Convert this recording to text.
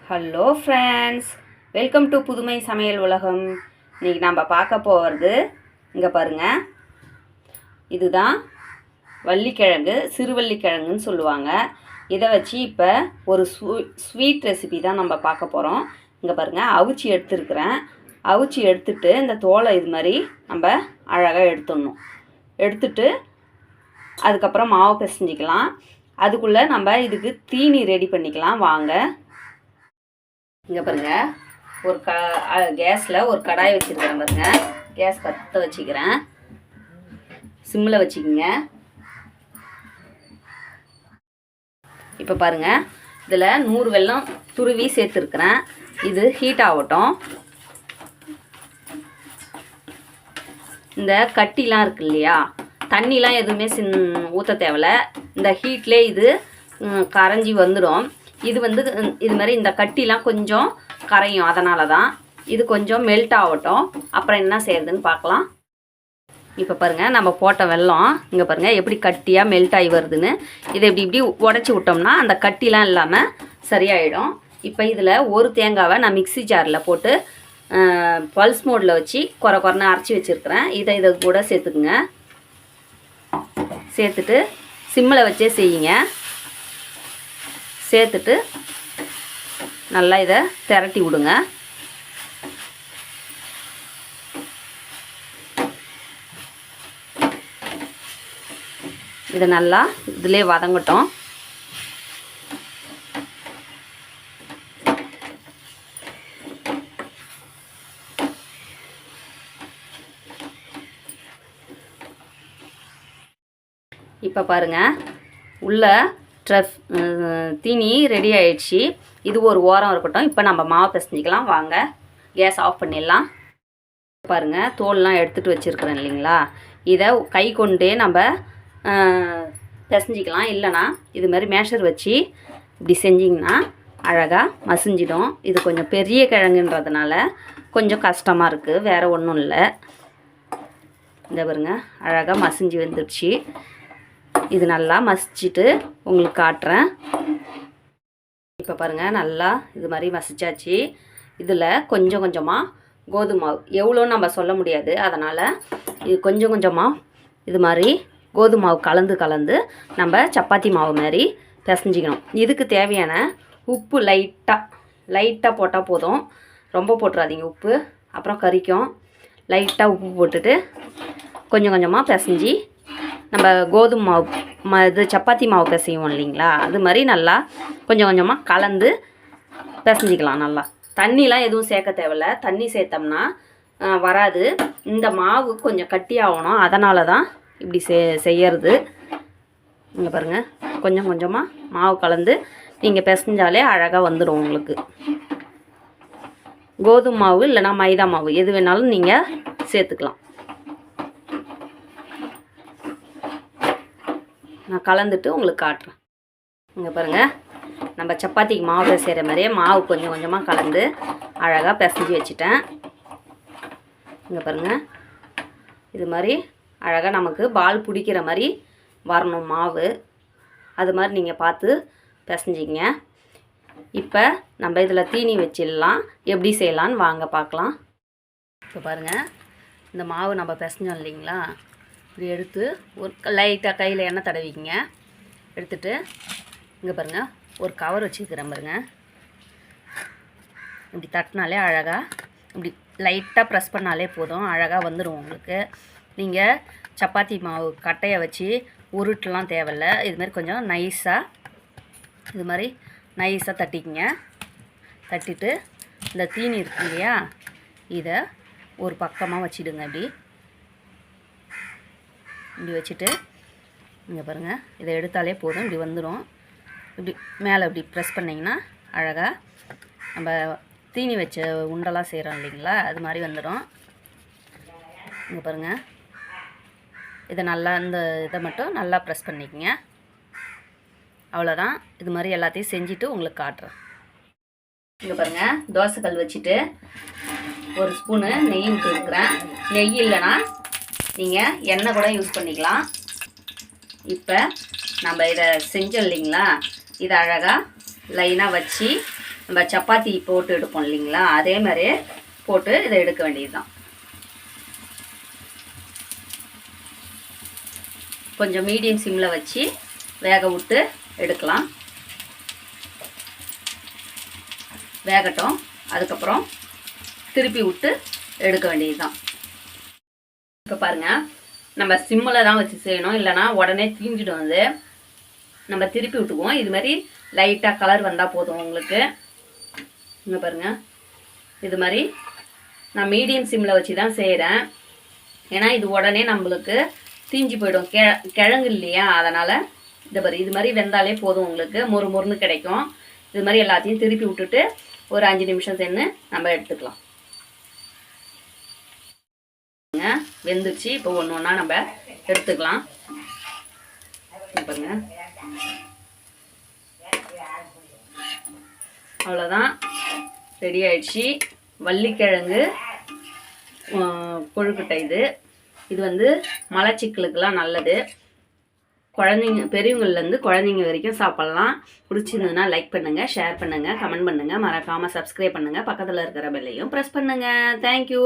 Hello friends, welcome to புதுமை சமையல் உலகம். இன்றைக்கி நம்ம பார்க்க போகிறது இங்கே பாருங்கள், இதுதான் வள்ளிக்கிழங்கு, சிறுவள்ளிக்கிழங்குன்னு சொல்லுவாங்க. இதை வச்சு இப்போ ஒரு ஸ்வீட் ரெசிபி தான் நம்ம பார்க்க போகிறோம். இங்கே பாருங்கள், அவிச்சி எடுத்துருக்குறேன். அவிச்சி எடுத்துட்டு இந்த தோலை இது மாதிரி நம்ம அழகாக எடுத்துடணும். எடுத்துட்டு அதுக்கப்புறம் மாவு பிசைஞ்சிக்கலாம். அதுக்குள்ளே நம்ம இதுக்கு தீனி ரெடி பண்ணிக்கலாம். வாங்க. இங்கே பாருங்கள், ஒரு கேஸில் ஒரு கடாய் வச்சுருக்கிறேன். பாருங்கள், கேஸ் பற்ற வச்சுக்கிறேன். சிம்மில் வச்சுக்கிங்க. இப்போ பாருங்கள், இதில் 100 வெல்லம் துருவி சேர்த்துருக்குறேன். இது ஹீட் ஆகட்டும். இந்த கட்டிலாம் இருக்கு இல்லையா, தண்ணிலாம் எதுவுமே ஊற்ற தேவையில்ல. இந்த ஹீட்லேயே இது கரைஞ்சி வந்துடும். இது இது மாதிரி இந்த கட்டிலாம் கொஞ்சம் கரையும். அதனால தான் இது கொஞ்சம் மெல்ட் ஆகட்டும். அப்புறம் என்ன செய்யறதுன்னு பார்க்கலாம். இப்போ பாருங்கள், நம்ம போட்ட வெல்லம் இங்கே பாருங்கள் எப்படி கட்டியாக மெல்ட் ஆகி வருதுன்னு. இதை இப்படி உடச்சி விட்டோம்னா அந்த கட்டிலாம் இல்லாமல் சரியாயிடும். இப்போ இதில் ஒரு தேங்காவை நான் மிக்ஸி ஜாரில் போட்டு பல்ஸ் மோடில் வச்சு குறைன்னு அரைச்சி வச்சுருக்கிறேன். இதை கூட சேர்த்துக்குங்க. சேர்த்துட்டு சிம்மில் வச்சே செய்யுங்க. சேர்த்துட்டு நல்லா இதை திரட்டி விடுங்க. இதை நல்லா இதிலே வதங்கட்டும். இப்போ பாருங்கள், உள்ள தீனி ரெடி ஆயிடுச்சு. இது ஒரு ஓரம் இருக்கட்டும். இப்போ நம்ம மாவு பிசைஞ்சிக்கலாம். வாங்க, கேஸ் ஆஃப் பண்ணிடலாம். பாருங்கள், தோல்லாம் எடுத்துகிட்டு வச்சுருக்குறேன் இல்லைங்களா, இதை கை கொண்டே நம்ம பிசைஞ்சிக்கலாம். இல்லைனா இது மாதிரி மேஷர் வச்சு இப்படி செஞ்சிங்கன்னா அழகாக மசிஞ்சிடும். இது கொஞ்சம் பெரிய கிழங்குன்றதுனால கொஞ்சம் கஷ்டமாக இருக்குது, வேறு ஒன்றும் இல்லை. இந்த பாருங்க, அழகாக மசிஞ்சு வந்துடுச்சு. இது நல்லா மசிச்சுட்டு உங்களுக்கு காட்டுறேன். இப்போ பாருங்கள், நல்லா இது மாதிரி மசிச்சாச்சு. இதில் கொஞ்சம் கொஞ்சமாக கோதுமை மாவு, எவ்வளோன்னு நம்ம சொல்ல முடியாது. அதனால் இது கொஞ்சம் கொஞ்சமாக இது மாதிரி கோதுமை மாவு கலந்து நம்ம சப்பாத்தி மாவு மாதிரி பிசைஞ்சிக்கணும். இதுக்கு தேவையான உப்பு லைட்டாக போட்டால் போதும். ரொம்ப போட்டுறாதீங்க உப்பு, அப்புறம் கறிக்கும். லைட்டாக உப்பு போட்டுட்டு கொஞ்சம் கொஞ்சமாக பிசைஞ்சி நம்ம கோதுமை மாவு இது சப்பாத்தி மாவு பிசைவோம் இல்லைங்களா, அது மாதிரி நல்லா கொஞ்சம் கொஞ்சமாக கலந்து பிசைஞ்சிக்கலாம். நல்லா தண்ணிலாம் எதுவும் சேர்க்க தேவையில்ல. தண்ணி சேர்த்தோம்னா வராது. இந்த மாவு கொஞ்சம் கட்டியாகணும், அதனால தான் இப்படி செய்யறது. இங்கே பாருங்கள், கொஞ்சம் கொஞ்சமாக மாவு கலந்து நீங்கள் பிசைஞ்சாலே அழகாக வந்துடும் உங்களுக்கு. கோதுமை மாவு இல்லைனா மைதா மாவு எது வேணாலும் நீங்கள் சேர்த்துக்கலாம். நான் கலந்துட்டு உங்களுக்கு காட்டுறேன். இங்கே பாருங்கள், நம்ம சப்பாத்திக்கு மாவு செய்கிற மாதிரியே மாவு கொஞ்சம் கொஞ்சமாக கலந்து அழகாக பிசைஞ்சி வச்சுட்டேன். இங்கே பாருங்கள், இது மாதிரி அழகாக நமக்கு பால் பிடிக்கிற மாதிரி வரணும் மாவு. அது மாதிரி நீங்கள் பார்த்து பிசைஞ்சிங்க. இப்போ நம்ம இதில் தீனி வச்சிடலாம். எப்படி செய்யலான்னு வாங்க பார்க்கலாம். இப்போ பாருங்கள், இந்த மாவு நம்ம பிசைஞ்சோம் இல்லைங்களா, இப்படி எடுத்து ஒரு லைட்டாக கையில் எண்ணெய் தடவிக்கிங்க. எடுத்துகிட்டு இங்கே பாருங்கள், ஒரு கவர் வச்சுக்கிறேன் பாருங்கள். இப்படி தட்டினாலே அழகாக இப்படி லைட்டாக ப்ரெஸ் பண்ணாலே போதும், அழகாக வந்துடும் உங்களுக்கு. நீங்கள் சப்பாத்தி மாவு கட்டையை வச்சு உருட்டெலாம் தேவையில்லை. இதுமாதிரி கொஞ்சம் நைஸாக இது மாதிரி நைஸாக தட்டிக்கிங்க. தட்டிட்டு இந்த தீனி இருக்கு இல்லையா, இதை ஒரு பக்கமாக வச்சிடுங்க. இப்படி வச்சுட்டு இங்கே பாருங்கள், இதை எடுத்தாலே போதும், இப்படி வந்துடும். இப்படி மேலே இப்படி ப்ரெஸ் பண்ணிங்கன்னா அழகாக நம்ம தீனி வச்ச உண்டெல்லாம் செய்கிறோம் இல்லைங்களா, அது மாதிரி வந்துடும். இங்கே பாருங்கள், இதை நல்லா இந்த இதை மட்டும் நல்லா ப்ரெஸ் பண்ணிக்கங்க. அவ்வளோதான். இது மாதிரி எல்லாத்தையும் செஞ்சுட்டு உங்களுக்கு காட்டுறேன். இங்கே பாருங்கள், தோசைக்கல் வச்சுட்டு ஒரு ஸ்பூனு நெய் விட்டுருக்குறேன். நெய் இல்லைன்னா நீங்கள் எண்ணெய் கூட யூஸ் பண்ணிக்கலாம். இப்போ நம்ம இதை செஞ்சோம் இல்லைங்களா, இதை அழகாக லைனாக வச்சு நம்ம சப்பாத்தி போட்டு எடுப்போம் இல்லைங்களா, அதே மாதிரியே போட்டு இதை எடுக்க வேண்டியது தான். கொஞ்சம் மீடியம் சிம்மில் வச்சு வேக விட்டு எடுக்கலாம். வேகட்டும். அதுக்கப்புறம் திருப்பி விட்டு எடுக்க வேண்டியது தான். இப்போ பாருங்கள், நம்ம சிம்மில் தான் வச்சு செய்யணும், இல்லைனா உடனே தீஞ்சிடும். அது நம்ம திருப்பி விட்டுக்குவோம். இது மாதிரி லைட்டாக கலர் வந்தால் போதும் உங்களுக்கு. இங்கே பாருங்கள், இது மாதிரி நான் மீடியம் சிம்மில் வச்சு தான் செய்கிறேன். ஏன்னா இது உடனே நம்மளுக்கு தீஞ்சு போயிடும், கிழங்கு இல்லையா, அதனால் இந்த பாரு இது மாதிரி வெந்தாலே போதும் உங்களுக்கு, மொறு மொறுன்னு கிடைக்கும். இது மாதிரி எல்லாத்தையும் திருப்பி விட்டுட்டு ஒரு 5 நிமிஷம் சென்று நம்ம எடுத்துக்கலாம். வெந்துச்சு. இப்போ ஒன்று ஒன்றா நம்ம எடுத்துக்கலாம். பாருங்க, அவ்வளோதான், ரெடி ஆயிடுச்சு. வள்ளிக்கிழங்கு கொழுக்கட்டை. இது வந்து மலச்சிக்கலுக்கெல்லாம் நல்லது. குழந்தைங்க, பெரியவங்கள்லேருந்து குழந்தைங்க வரைக்கும் சாப்பிட்லாம். பிடிச்சிருந்ததுன்னா லைக் பண்ணுங்கள், ஷேர் பண்ணுங்கள், கமெண்ட் பண்ணுங்கள், மறக்காமல் சப்ஸ்கிரைப் பண்ணுங்கள், பக்கத்தில் இருக்கிற பெல்லையும் ப்ரெஸ் பண்ணுங்கள். தேங்க்யூ.